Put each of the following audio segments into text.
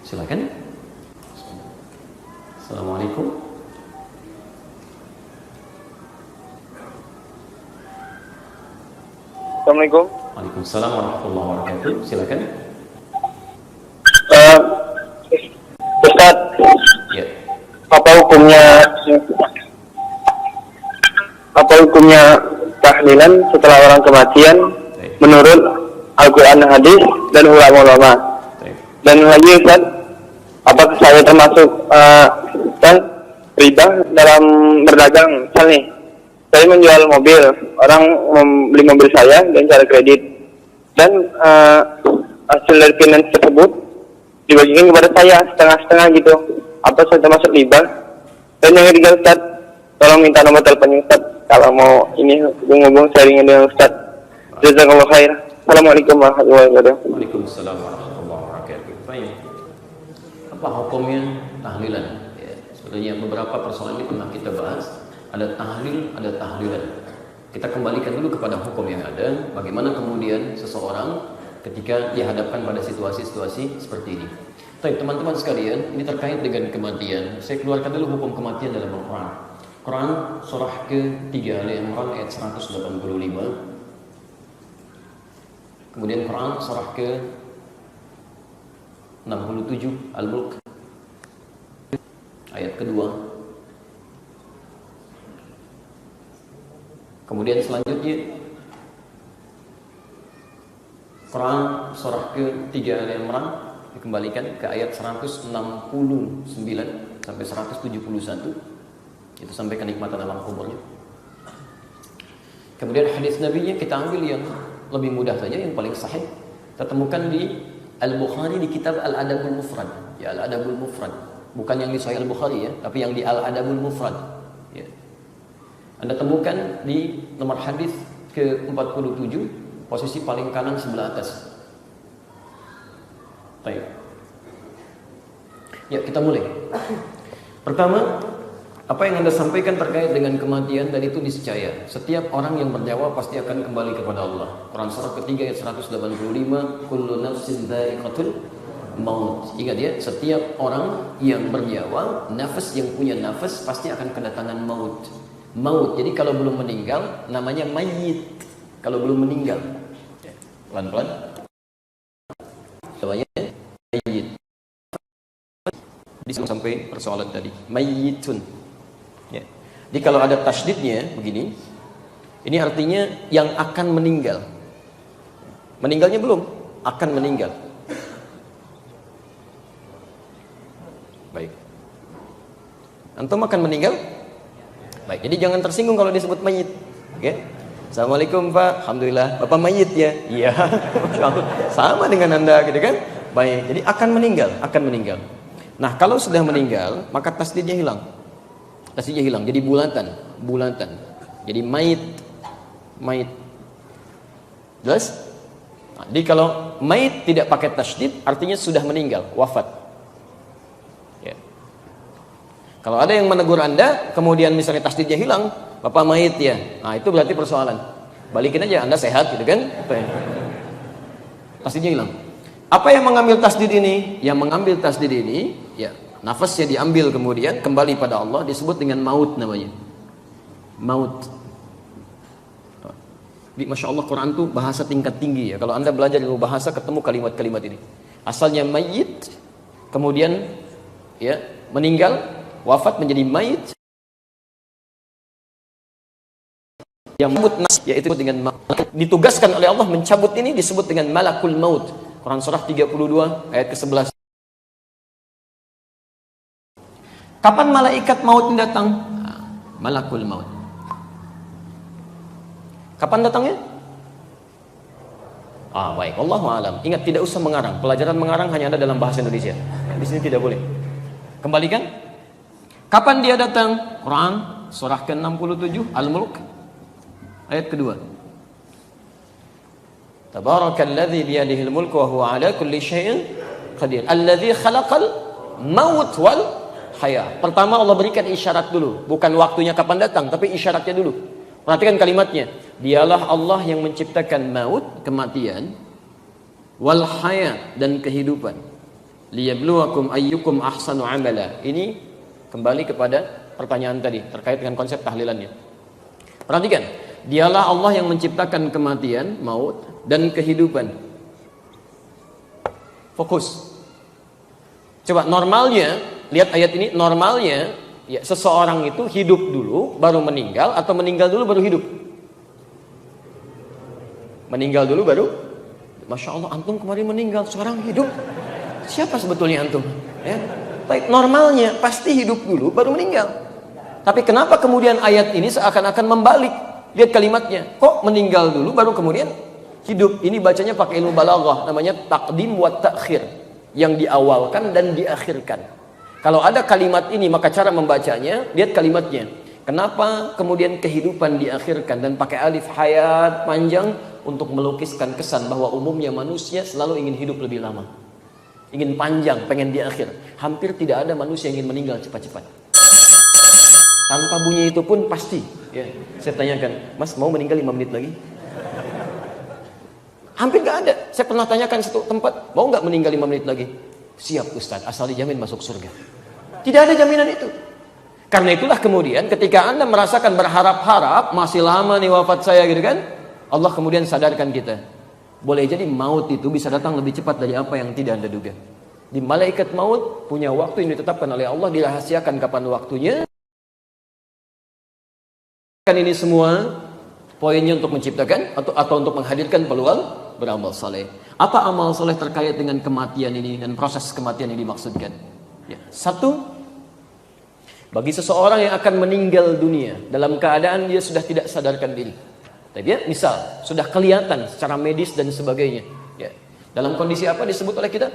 Silakan. Assalamualaikum. Assalamualaikum. Waalaikumsalam warahmatullahi wabarakatuh. Silakan. Ustaz, Ya. apa hukumnya tahlilan setelah orang kematian menurut Al-Quran, hadis dan ulama-ulama? Dan lagi Ustaz, apakah saya termasuk riba dalam berdagang? Misal nih, saya menjual mobil, orang membeli mobil saya dan cara kredit, dan hasil dari finance tersebut dibagikan kepada saya setengah-setengah gitu. Apa saya termasuk riba? Dan yang ketiga Ustaz, tolong minta nomor teleponnya Ustaz kalau mau ini hubung-hubung sharingnya dengan Ustaz. Jazakallahu khair. Assalamualaikum warahmatullahi wabarakatuh. Waalaikumsalam warahmatullahi wabarakatuh. Baik. Apa hukumnya tahlilan? Ya, sebetulnya beberapa persoalan ini pernah kita bahas. Ada tahlil, ada tahlilan. Kita kembalikan dulu kepada hukum yang ada. Bagaimana kemudian seseorang ketika dihadapkan pada situasi-situasi seperti ini. Baik, teman-teman sekalian, ini terkait dengan kematian. Saya keluarkan dulu hukum kematian dalam Al-Quran. Quran surah ke-3 Ali Imran ayat 185. Kemudian Quran surah ke-67 Al-Mulk ayat kedua. Kemudian selanjutnya Quran surah ke-3 Ali Imran dikembalikan ke ayat 169 sampai 171. Itu sampai kenikmatan alam kuburnya. Kemudian hadis Nabi-nya kita ambil yang lebih mudah saja, yang paling sahih. Kita temukan di Al-Bukhari di kitab Al-Adabul Mufrad. Ya, Al-Adabul Mufrad. Bukan yang di Sahih Al-Bukhari ya, tapi yang di Al-Adabul Mufrad. Ya. Anda temukan di nomor hadis ke-47, posisi paling kanan sebelah atas. Baik. Ya, kita mulai. Pertama, apa yang Anda sampaikan terkait dengan kematian, dan itu niscaya setiap orang yang bernyawa pasti akan kembali kepada Allah. Quran surah ketiga ayat 185, kullu nafsin dha'iqatul maut. Ingat ya, setiap orang yang bernyawa, nafas yang punya nafas pasti akan kedatangan maut. Maut. Jadi kalau belum meninggal namanya mayit. Kalau belum meninggal. Pelan-pelan. Namanya mayit. Sampai persoalan tadi. Mayitun. Ya. Jadi kalau ada tasydidnya begini, ini artinya yang akan meninggal. Meninggalnya belum, akan meninggal. Baik. Antum akan meninggal? Baik. Jadi jangan tersinggung kalau disebut mayit. Oke? Assalamualaikum Pak. Alhamdulillah. Bapak mayit ya? Iya. Sama dengan Anda gitu kan? Baik. Jadi akan meninggal, akan meninggal. Nah, kalau sudah meninggal, maka tasdidnya hilang. Tasdidnya hilang, jadi bulatan. Jadi mayit. Jelas? Nah, jadi kalau mayit tidak pakai tasdid, artinya sudah meninggal, wafat. Ya. Kalau ada yang menegur Anda, kemudian misalnya tasdidnya hilang, Bapak mayit ya. Nah, itu berarti persoalan. Balikin aja, Anda sehat gitu kan? Tasdidnya hilang. Apa yang mengambil tasdid ini? Yang mengambil tasdid ini, ya, nafasnya diambil kemudian kembali pada Allah, disebut dengan maut namanya. Maut. Jadi, Masya Allah, Quran itu bahasa tingkat tinggi ya. Kalau Anda belajar ilmu bahasa, ketemu kalimat-kalimat ini. Asalnya mayit, kemudian ya meninggal, wafat menjadi mayit. Yang maut, yaitu dengan maut. Ditugaskan oleh Allah mencabut ini, disebut dengan malakul maut. Quran surah 32 ayat ke-11. Kapan malaikat maut datang? Malakul maut. Kapan datangnya? Baik. Wallahu a'lam. Ingat, tidak usah mengarang. Pelajaran mengarang hanya ada dalam bahasa Indonesia. Di sini tidak boleh. Kembalikan. Kapan dia datang? Quran surah ke-67 Al-Mulk ayat kedua. Tabarakalladzi biyadihil mulku wa huwa ala kulli syai'in qadir. Alladzi khalaqal maut wal haya. Pertama Allah berikan isyarat dulu, bukan waktunya kapan datang, tapi isyaratnya dulu. Perhatikan kalimatnya. Dialah Allah yang menciptakan maut, kematian, wal haya, dan kehidupan. liyabluwakum ayyukum ahsanu amala. Ini kembali kepada pertanyaan tadi terkait dengan konsep tahlilannya. Perhatikan, dialah Allah yang menciptakan kematian, maut, dan kehidupan. Fokus. Coba normalnya, lihat ayat ini, normalnya ya, seseorang itu hidup dulu baru meninggal atau meninggal dulu baru hidup? Meninggal dulu baru? Masya Allah, antum kemarin meninggal, sekarang hidup. Siapa sebetulnya antum? Ya. Baik, normalnya pasti hidup dulu baru meninggal. Tapi kenapa kemudian ayat ini seakan-akan membalik? Lihat kalimatnya, kok meninggal dulu baru kemudian hidup? Ini bacanya pakai ilmu balaghah, namanya taqdim wa ta'khir, yang diawalkan dan diakhirkan. Kalau ada kalimat ini, maka cara membacanya, lihat kalimatnya. Kenapa kemudian kehidupan diakhirkan dan pakai alif hayat panjang untuk melukiskan kesan bahwa umumnya manusia selalu ingin hidup lebih lama, ingin panjang, pengen di akhir. Hampir tidak ada manusia yang ingin meninggal cepat-cepat. Tanpa bunyi itu pun pasti. Ya, saya tanyakan, Mas mau meninggal 5 menit lagi? Hampir gak ada. Saya pernah tanyakan satu tempat, mau gak meninggal 5 menit lagi? Siap Ustaz, asal dijamin masuk surga. Tidak ada jaminan itu. Karena itulah kemudian ketika Anda merasakan berharap-harap, masih lama nih wafat saya gitu kan, Allah kemudian sadarkan kita. Boleh jadi maut itu bisa datang lebih cepat dari apa yang tidak Anda duga. Di malaikat maut punya waktu yang ditetapkan oleh Allah, dirahasiakan kapan waktunya. Kan ini semua poinnya untuk menciptakan atau untuk menghadirkan peluang beramal saleh. Apa amal saleh terkait dengan kematian ini dan proses kematian ini dimaksudkan? Ya, satu, bagi seseorang yang akan meninggal dunia dalam keadaan dia sudah tidak sadarkan diri. Tapi ya, misal sudah kelihatan secara medis dan sebagainya. Ya. Dalam kondisi apa disebut oleh kita?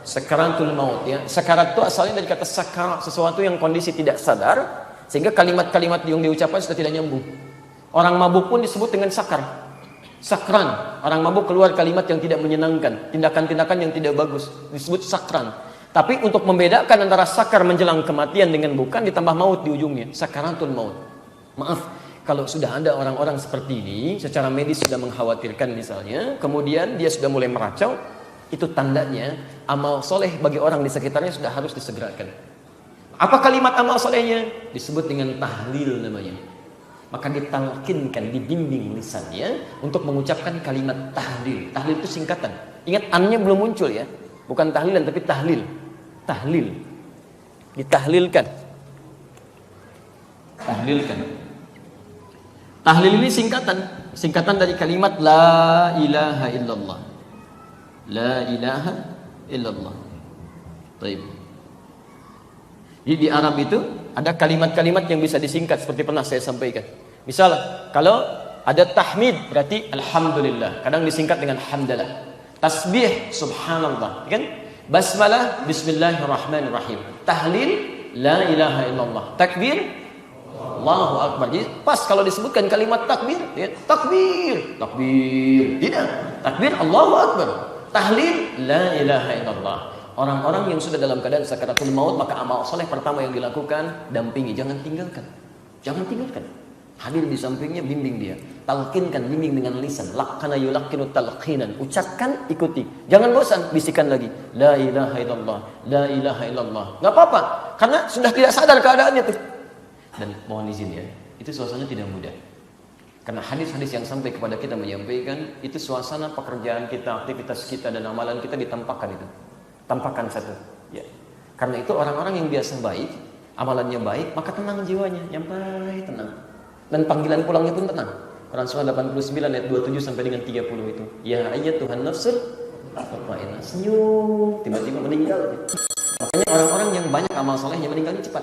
Sakaratul maut. Ya. Sakarat itu asalnya dari kata sakar, sesuatu yang kondisi tidak sadar, sehingga kalimat-kalimat yang diucapkan sudah tidak nyambung. Orang mabuk pun disebut dengan sakar. Sakran. Orang mabuk keluar kalimat yang tidak menyenangkan, tindakan-tindakan yang tidak bagus, disebut sakran. Tapi untuk membedakan antara sakar menjelang kematian dengan bukan, ditambah maut di ujungnya, sakaratul maut. Maaf, kalau sudah ada orang-orang seperti ini, secara medis sudah mengkhawatirkan misalnya, kemudian dia sudah mulai meracau, itu tandanya amal soleh bagi orang di sekitarnya sudah harus disegerakan. Apa kalimat amal solehnya? Disebut dengan tahlil namanya. Maka ditalkinkan, dibimbing lisannya untuk mengucapkan kalimat tahlil. Tahlil itu singkatan. Ingat, an-nya belum muncul ya. Bukan tahlilan tapi tahlil. Tahlil. Ditahlilkan. Tahlilkan. Tahlil ini singkatan dari kalimat la ilaha illallah. La ilaha illallah. Baik. Jadi di Arab itu ada kalimat-kalimat yang bisa disingkat seperti pernah saya sampaikan. Misal kalau ada tahmid berarti alhamdulillah, kadang disingkat dengan hamdalah. Tasbih subhanallah, kan? Basmalah bismillahirrahmanirrahim. Tahlil la ilaha illallah. Takbir Allahu akbar. Jadi pas kalau disebutkan kalimat takbir, ya, takbir, takbir. Tidak. Takbir Allahu akbar. Tahlil la ilaha illallah. Orang-orang yang sudah dalam keadaan sakaratul maut, maka amal soleh pertama yang dilakukan, dampingi, jangan tinggalkan. Jangan tinggalkan. Hadir di sampingnya, bimbing dia. Talqinkan, bimbing dengan lisan. Laqqana yulaqqinu talqinan. Ucapkan, ikuti. Jangan bosan, bisikan lagi. La ilaha illallah, la ilaha illallah. Gak apa-apa, karena sudah tidak sadar keadaannya tuh. Dan mohon izin ya, itu suasana tidak mudah. Karena hadis-hadis yang sampai kepada kita menyampaikan, itu suasana pekerjaan kita, aktivitas kita, dan amalan kita ditampakkan itu. Tampakkan satu. Ya. Karena itu orang-orang yang biasa baik, amalannya baik, maka tenang jiwanya, nyampai tenang. Dan panggilan pulangnya pun tenang. Quran surah 89 ayat 27 sampai dengan 30 itu. Ya ayyatuhan nafsul mutmainnah. Senyum, tiba-tiba meninggal. Makanya orang-orang yang banyak amal solehnya meninggalnya cepat.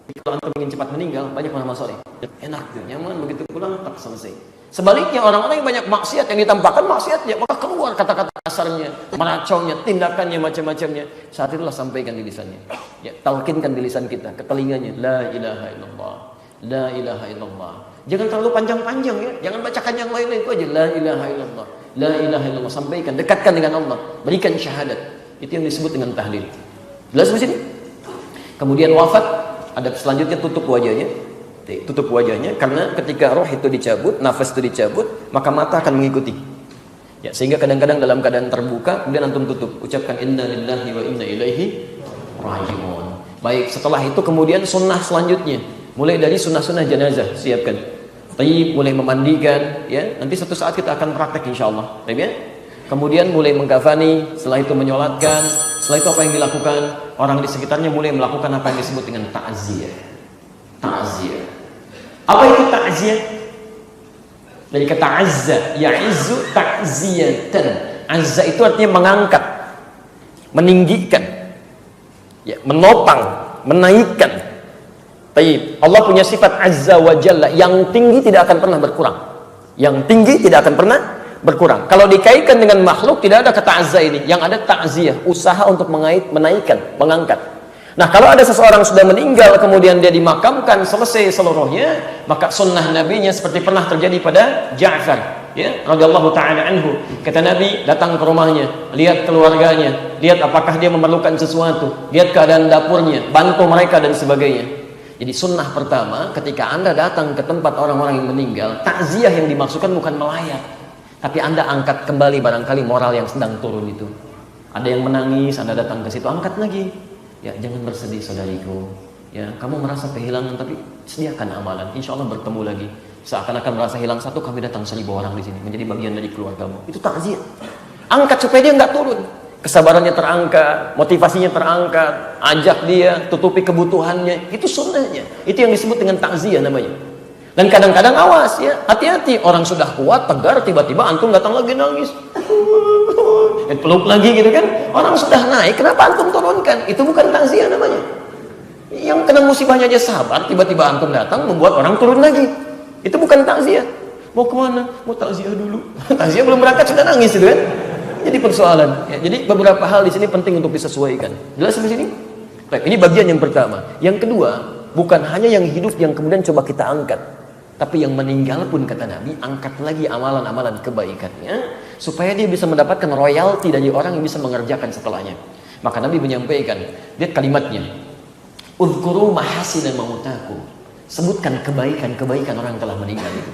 Jadi kalau antum ingin cepat meninggal, banyak amal soleh. Enak tuh, nyaman, begitu pulang tak selesai. Sebaliknya orang-orang yang banyak maksiat yang ditampakkan maksiatnya, maka keluar kata-kata kasarnya, meracaunya, tindakannya, macam-macamnya. Saat itulah sampaikan di lisannya. Ya, talqinkan di lisan kita, ke telinganya, la ilaha illallah, la ilaha illallah. Jangan terlalu panjang-panjang ya, jangan bacakan yang lain-lain, itu aja la ilaha illallah, la ilaha illallah. Sampaikan, dekatkan dengan Allah, berikan syahadat. Itu yang disebut dengan tahlil. Jelas di sini? Kemudian wafat, ada selanjutnya tutup wajahnya. Tutup wajahnya, karena ketika roh itu dicabut, nafas itu dicabut, maka mata akan mengikuti. Ya, sehingga kadang-kadang dalam keadaan terbuka, kemudian antum tutup, ucapkan inna lillahi wa inna ilaihi raji'un. Baik, setelah itu kemudian sunnah selanjutnya, mulai dari sunnah-sunnah jenazah, siapkan. Tayyib, mulai memandikan, ya. Nanti suatu saat kita akan praktek insyaallah. Baik ya? Kemudian mulai mengkafani, setelah itu menyolatkan, setelah itu apa yang dilakukan? Orang di sekitarnya mulai melakukan apa yang disebut dengan ta'ziyah. Ta'ziyah. Apa itu ta'ziyah? Dari kata azza, ya'izzu ta'ziyatan. Azza itu artinya mengangkat, meninggikan, ya, menopang, menaikkan. Taib. Allah punya sifat azza wa jalla, yang tinggi tidak akan pernah berkurang. Yang tinggi tidak akan pernah berkurang. Kalau dikaitkan dengan makhluk tidak ada kata azza ini, yang ada ta'ziyah, usaha untuk menaikkan, mengangkat. Nah, kalau ada seseorang sudah meninggal kemudian dia dimakamkan selesai seluruhnya, maka sunnah nabinya seperti pernah terjadi pada Ja'far, ya, radhiyallahu taala anhu. Kata Nabi, datang ke rumahnya, lihat keluarganya, lihat apakah dia memerlukan sesuatu, lihat keadaan dapurnya, bantu mereka dan sebagainya. Jadi sunnah pertama, ketika Anda datang ke tempat orang-orang yang meninggal, takziah yang dimaksudkan bukan melayat, tapi Anda angkat kembali barangkali moral yang sedang turun itu. Ada yang menangis, Anda datang ke situ, angkat lagi. Ya, jangan bersedih saudariku. Ya, kamu merasa kehilangan, tapi sediakan amalan. Insya Allah bertemu lagi. Seakan-akan merasa hilang satu, kami datang 1000 orang di sini, menjadi bagian dari keluargamu. Itu takziah. Angkat supaya dia nggak turun. Kesabarannya terangkat, motivasinya terangkat, ajak dia, tutupi kebutuhannya. Itu sunnahnya. Itu yang disebut dengan takziah namanya. Dan kadang-kadang awas ya, hati-hati. Orang sudah kuat, tegar, tiba-tiba antum datang lagi nangis. Peluk lagi gitu kan. Orang sudah naik, kenapa antum turunkan? Itu bukan takziah namanya. Yang kena musibahnya aja sabar, tiba-tiba antum datang membuat orang turun lagi. Itu bukan takziah. Mau kemana? Mau takziah dulu. Takziah belum berangkat sudah nangis itu kan. Jadi persoalan. Ya, jadi beberapa hal di sini penting untuk disesuaikan. Jelas di sini? Baik, ini bagian yang pertama. Yang kedua, bukan hanya yang hidup yang kemudian coba kita angkat, tapi yang meninggal pun kata Nabi, angkat lagi amalan-amalan kebaikannya supaya dia bisa mendapatkan royalti dari orang yang bisa mengerjakan setelahnya. Maka Nabi menyampaikan, lihat kalimatnya, Udhkuru mahasina mautakum. Sebutkan kebaikan-kebaikan orang yang telah meninggal itu.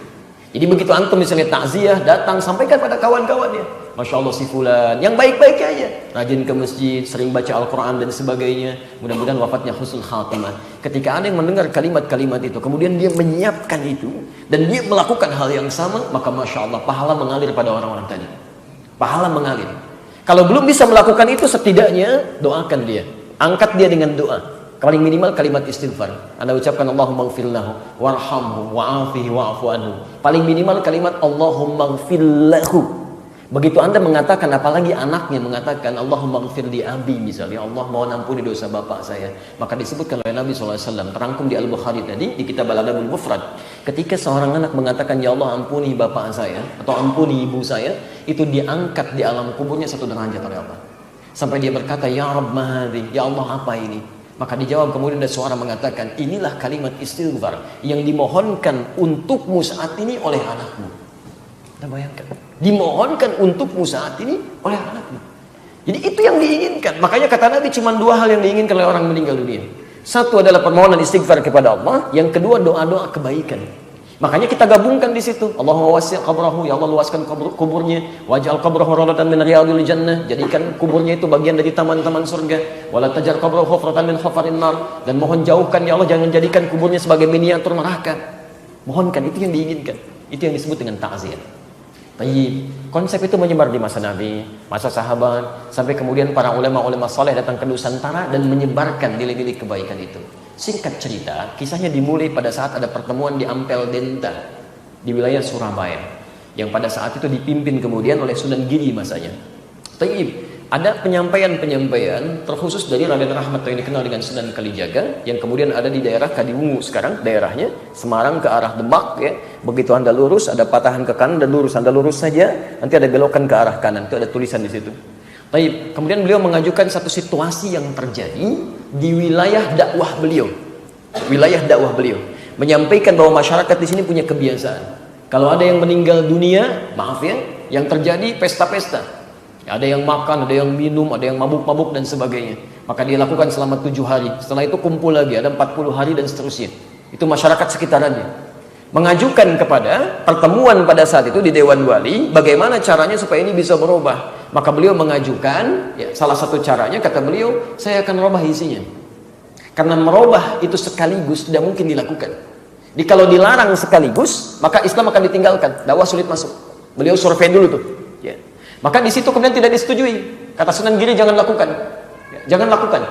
Jadi begitu antum misalnya takziah, datang sampaikan pada kawan-kawannya. Masya Allah si fulan, yang baik-baik aja, rajin ke masjid, sering baca Al-Quran dan sebagainya. Mudah-mudahan wafatnya husnul khatimah. Ketika ada yang mendengar kalimat-kalimat itu, kemudian dia menyiapkan itu dan dia melakukan hal yang sama, maka Masya Allah pahala mengalir pada orang-orang tadi. Pahala mengalir. Kalau belum bisa melakukan itu, setidaknya doakan dia, angkat dia dengan doa. Paling minimal kalimat istighfar. Anda ucapkan Allahumma gfir lahu warhamhu wa'afihi wa'afu anhu. Paling minimal kalimat Allahumma gfir lahu. Begitu Anda mengatakan, apalagi anaknya mengatakan Allahumma gfir li abi misalnya, Allah mohon ampuni dosa bapak saya, maka disebutkan oleh Nabi SAW, terangkum di Al-Bukhari tadi di kitab Al-Adabul Mufrad, ketika seorang anak mengatakan ya Allah ampuni bapak saya atau ampuni ibu saya, itu diangkat di alam kuburnya 1 derajat oleh Allah. Sampai dia berkata, ya Rabb mahadhi, ya Allah apa ini? Maka dijawab kemudian ada suara mengatakan, inilah kalimat istighfar yang dimohonkan untukmu saat ini oleh anakmu. Anda bayangkan, dimohonkan untukmu saat ini oleh anakmu. Jadi itu yang diinginkan. Makanya kata Nabi cuma 2 hal yang diinginkan oleh orang meninggal dunia. Satu adalah permohonan istighfar kepada Allah, yang kedua doa-doa kebaikan. Makanya kita gabungkan di situ. Allahumma wasi' qabrahu, ya Allah luaskan kuburnya, waj'al qabrahu rawdatan min riyadil jannah, jadikan kuburnya itu bagian dari taman-taman surga. Wala taj'al qabrahu hufratan min hufarin nar, dan mohon jauhkan ya Allah, jangan jadikan kuburnya sebagai miniatur neraka. Mohonkan, itu yang diinginkan. Itu yang disebut dengan ta'ziyah. Tayyib. Konsep itu menyebar di masa Nabi, masa sahabat, sampai kemudian para ulama-ulama saleh datang ke Nusantara dan menyebarkan nilai-nilai kebaikan itu. Singkat cerita, kisahnya dimulai pada saat ada pertemuan di Ampel Denta di wilayah Surabaya, yang pada saat itu dipimpin kemudian oleh Sunan Giri masanya. Taib. Ada penyampaian-penyampaian terkhusus dari Raden Rahmat yang dikenal dengan Sunan Kalijaga, yang kemudian ada di daerah Kadiwungu sekarang daerahnya, Semarang ke arah Demak ya. Begitu Anda lurus ada patahan ke kanan dan lurus, Anda lurus saja nanti ada belokan ke arah kanan, itu ada tulisan di situ. Baik, kemudian beliau mengajukan satu situasi yang terjadi di wilayah dakwah beliau. Wilayah dakwah beliau menyampaikan bahwa masyarakat di sini punya kebiasaan. Kalau ada yang meninggal dunia, maaf ya, yang terjadi pesta-pesta. Ada yang makan, ada yang minum, ada yang mabuk-mabuk dan sebagainya. Maka dia lakukan selama 7 hari. Setelah itu kumpul lagi, ada 40 hari dan seterusnya. Itu masyarakat sekitarannya. mengajukan kepada pertemuan pada saat itu di Dewan Wali, bagaimana caranya supaya ini bisa berubah. Maka beliau mengajukan, ya, salah satu caranya kata beliau, saya akan merubah isinya. Karena merubah itu sekaligus tidak mungkin dilakukan. Jadi kalau dilarang sekaligus, maka Islam akan ditinggalkan, dakwah sulit masuk. Beliau survei dulu tuh, ya. Maka di situ kemudian tidak disetujui. Kata Sunan Giri, jangan lakukan, ya, jangan lakukan.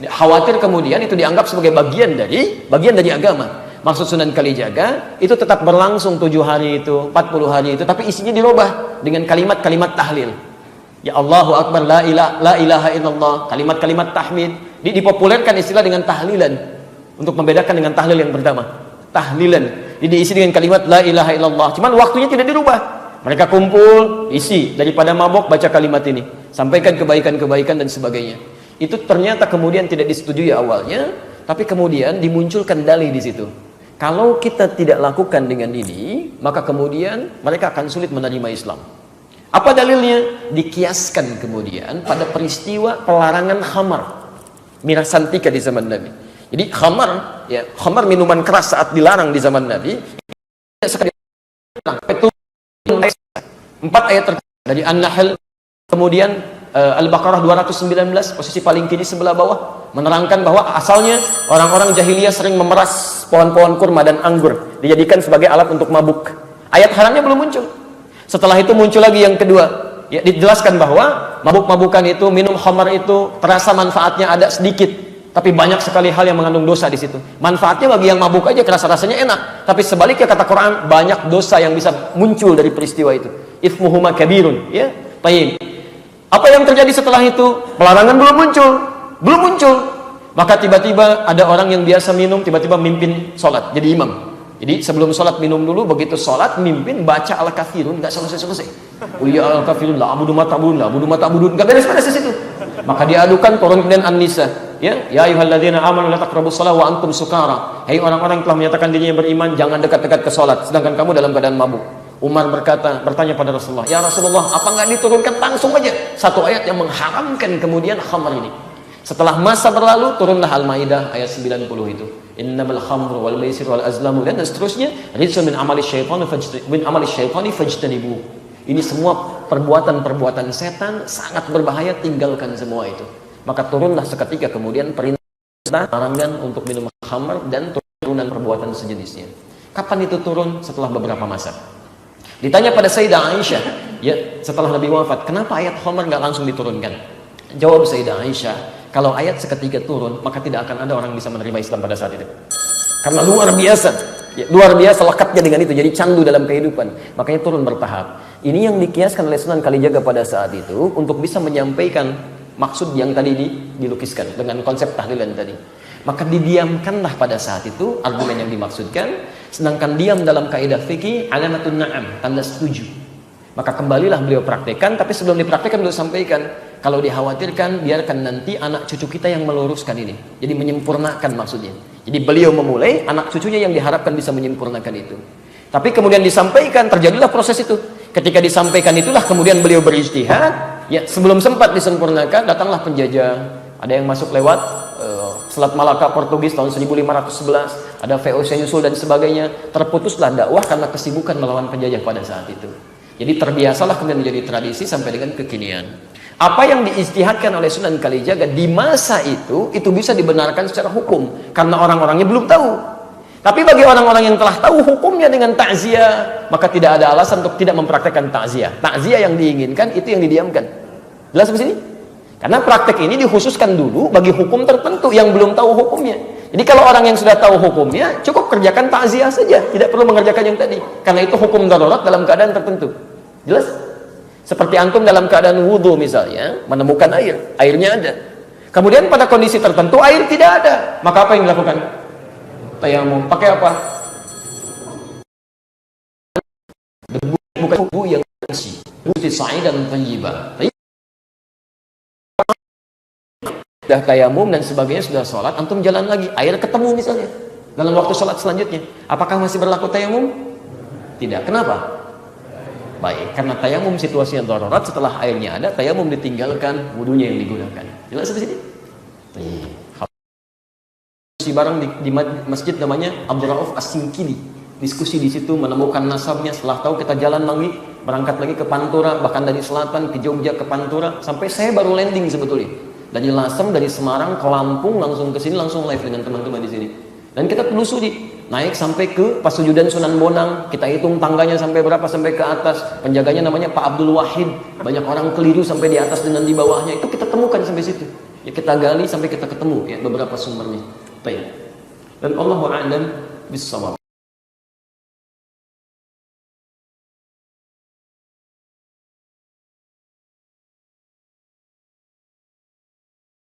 Khawatir kemudian itu dianggap sebagai bagian dari agama. Maksud Sunan Kalijaga itu tetap berlangsung 7 hari itu, 40 hari itu, tapi isinya dirubah dengan kalimat-kalimat tahlil. Ya Allahu Akbar, la ilaha illallah, kalimat-kalimat tahmid. Dipopulerkan istilah dengan tahlilan untuk membedakan dengan tahlil yang pertama. Tahlilan diisi dengan kalimat la ilaha illallah. Cuman waktunya tidak dirubah. Mereka kumpul, isi daripada mabok baca kalimat ini, sampaikan kebaikan-kebaikan dan sebagainya. Itu ternyata kemudian tidak disetujui awalnya, tapi kemudian dimunculkan dalih di situ. Kalau kita tidak lakukan dengan ini, maka kemudian mereka akan sulit menerima Islam. Apa dalilnya? Dikiaskan kemudian pada peristiwa pelarangan khamar, miras santika di zaman Nabi. Jadi khamar, ya, khamar minuman keras saat dilarang di zaman Nabi, sekali itu 4 ayat dari An-Nahl, kemudian Al-Baqarah 219, posisi paling kiri sebelah bawah, menerangkan bahwa asalnya orang-orang jahiliyah sering memeras pohon-pohon kurma dan anggur, dijadikan sebagai alat untuk mabuk. Ayat haramnya belum muncul. Setelah itu muncul lagi yang kedua, ya, dijelaskan bahwa mabuk-mabukan itu, minum khamar itu, terasa manfaatnya ada sedikit, tapi banyak sekali hal yang mengandung dosa di situ. Manfaatnya bagi yang mabuk aja kerasa rasanya enak, tapi sebaliknya kata Quran, banyak dosa yang bisa muncul dari peristiwa itu. Ithmuhuma kabirun, ya. Baik. Apa yang terjadi setelah itu? Pelarangan belum muncul. Maka tiba-tiba ada orang yang biasa minum, tiba-tiba mimpin sholat, jadi imam. Jadi sebelum sholat minum dulu, begitu sholat mimpin baca al-kafirun, nggak selesai. Ya al-kafirun, la abudu ma ta'budun, nggak beres-beres di situ. Maka diadukan, turun kemudian An-Nisa, ya ayyuhalladzina amanu la taqrabus shalah wa antum sukara. Hai orang-orang yang telah menyatakan dirinya beriman, jangan dekat-dekat ke sholat sedangkan kamu dalam keadaan mabuk. Umar bertanya pada Rasulullah, ya Rasulullah, apa nggak diturunkan langsung aja satu ayat yang mengharamkan kemudian khamar ini? Setelah masa berlalu, turunlah Al-Maidah ayat 90 itu. Innamal khamru wal maisir wal azlamu, dan seterusnya, rijsun min amali syaitani fajtanibu. Ini semua perbuatan-perbuatan setan, sangat berbahaya, tinggalkan semua itu. Maka turunlah seketika kemudian perintah larangan untuk minum khamar dan turunan perbuatan sejenisnya. Kapan itu turun? Setelah beberapa masa. Ditanya pada Sayyidah Aisyah, ya, setelah Nabi wafat, kenapa ayat khamar nggak langsung diturunkan? Jawab Sayyidah Aisyah, kalau ayat seketika turun, maka tidak akan ada orang bisa menerima Islam pada saat itu. Karena luar biasa lekatnya dengan itu, jadi candu dalam kehidupan. Makanya turun bertahap. Ini yang dikiaskan oleh Sunan Kalijaga pada saat itu untuk bisa menyampaikan maksud yang tadi dilukiskan dengan konsep tahlilan tadi. Maka didiamkanlah pada saat itu argumen yang dimaksudkan, sedangkan diam dalam kaidah fikih alamatun na'am, tanda setuju. Maka kembalilah beliau praktekkan, tapi sebelum dipraktekkan beliau sampaikan, kalau dikhawatirkan biarkan nanti anak cucu kita yang meluruskan ini. Jadi menyempurnakan maksudnya. Jadi beliau memulai, anak cucunya yang diharapkan bisa menyempurnakan itu. Tapi kemudian disampaikan, terjadilah proses itu. Ketika disampaikan itulah kemudian beliau berijtihad, ya, sebelum sempat disempurnakan datanglah penjajah. Ada yang masuk lewat Selat Malaka Portugis tahun 1511, ada VOC nyusul dan sebagainya. Terputuslah dakwah karena kesibukan melawan penjajah pada saat itu. Jadi terbiasalah kemudian menjadi tradisi sampai dengan kekinian. Apa yang diijtihadkan oleh Sunan Kalijaga di masa itu bisa dibenarkan secara hukum karena orang-orangnya belum tahu. Tapi bagi orang-orang yang telah tahu hukumnya dengan takziah, maka tidak ada alasan untuk tidak mempraktekkan takziah. Takziah yang diinginkan itu yang didiamkan. Jelas di sini? Karena praktek ini dikhususkan dulu bagi hukum tertentu yang belum tahu hukumnya. Jadi kalau orang yang sudah tahu hukumnya, cukup kerjakan takziah saja, tidak perlu mengerjakan yang tadi. Karena itu hukum darurat dalam keadaan tertentu. Jelas? Seperti antum dalam keadaan wudhu misalnya, menemukan airnya ada. Kemudian pada kondisi tertentu air tidak ada, maka apa yang dilakukan? Tayamum. Pakai apa? Debu, bukan debu yang bersih. Debu sa'idan thayyibah. Sudah tayamum dan sebagainya, sudah sholat, antum jalan lagi, air ketemu misalnya dalam waktu sholat selanjutnya, apakah masih berlaku tayamum? Tidak. Kenapa? Baik, karena tayamum situasinya darurat, setelah airnya ada, tayamum ditinggalkan, wudunya yang digunakan. Jelas di sini? Si barang di masjid namanya Abdul Rauf As-Sinkili, diskusi di situ, menemukan nasabnya. Setelah tahu kita jalan lagi, berangkat lagi ke Pantura, bahkan dari selatan ke Jogja ke Pantura, sampai saya baru landing sebetulnya. Dari Lasem, dari Semarang ke Lampung, langsung ke sini, langsung live dengan teman-teman di sini. Dan kita telusuri, naik sampai ke Pasujudan Sunan Bonang, kita hitung tangganya sampai berapa sampai ke atas. Penjaganya namanya Pak Abdul Wahid. Banyak orang keliru sampai di atas dengan di bawahnya. Itu kita temukan sampai situ. Ya kita gali sampai kita ketemu ya beberapa sumbernya. Baik. Dan Allahu a'lam bissawab.